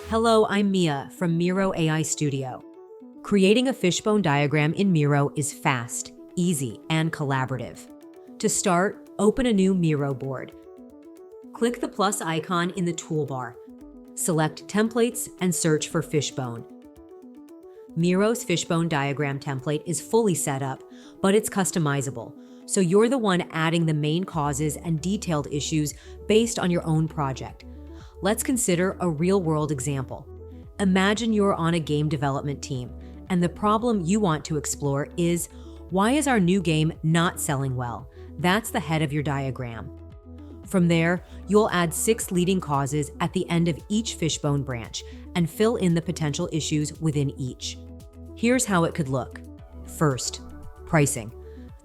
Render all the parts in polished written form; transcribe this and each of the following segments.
Hello, I'm Mia from Miro AI Studio. Creating a fishbone diagram in Miro is fast, easy, and collaborative. To start, open a new Miro board. Click the plus icon in the toolbar. Select Templates and search for Fishbone. Miro's fishbone diagram template is fully set up, but it's customizable, so you're the one adding the main causes and detailed issues based on your own project. Let's consider a real-world example. Imagine you're on a game development team, and the problem you want to explore is, why is our new game not selling well? That's the head of your diagram. From there, you'll add 6 leading causes at the end of each fishbone branch and fill in the potential issues within each. Here's how it could look. First, pricing.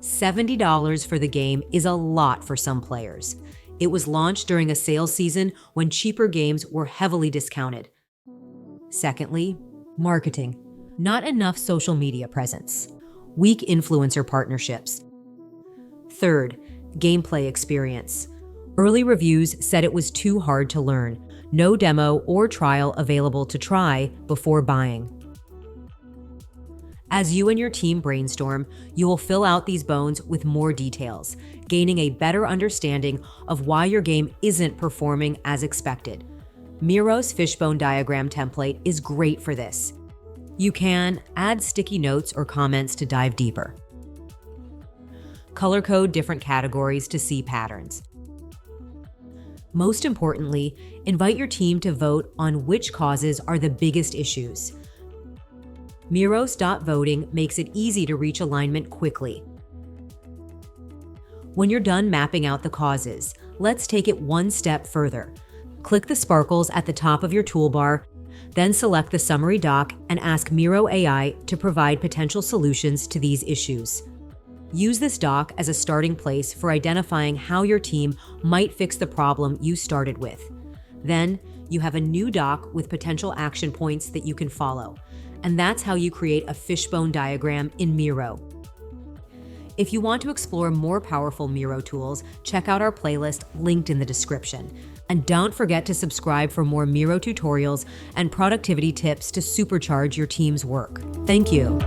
$70 for the game is a lot for some players. It was launched during a sales season when cheaper games were heavily discounted. Secondly, marketing. Not enough social media presence. Weak influencer partnerships. Third, gameplay experience. Early reviews said it was too hard to learn. No demo or trial available to try before buying. As you and your team brainstorm, you will fill out these bones with more details, gaining a better understanding of why your game isn't performing as expected. Miro's fishbone diagram template is great for this. You can add sticky notes or comments to dive deeper. Color code different categories to see patterns. Most importantly, invite your team to vote on which causes are the biggest issues. Miro's dot voting makes it easy to reach alignment quickly. When you're done mapping out the causes, let's take it one step further. Click the sparkles at the top of your toolbar, then select the summary doc and ask Miro AI to provide potential solutions to these issues. Use this doc as a starting place for identifying how your team might fix the problem you started with. Then, you have a new doc with potential action points that you can follow. And that's how you create a fishbone diagram in Miro. If you want to explore more powerful Miro tools, check out our playlist linked in the description. And don't forget to subscribe for more Miro tutorials and productivity tips to supercharge your team's work. Thank you.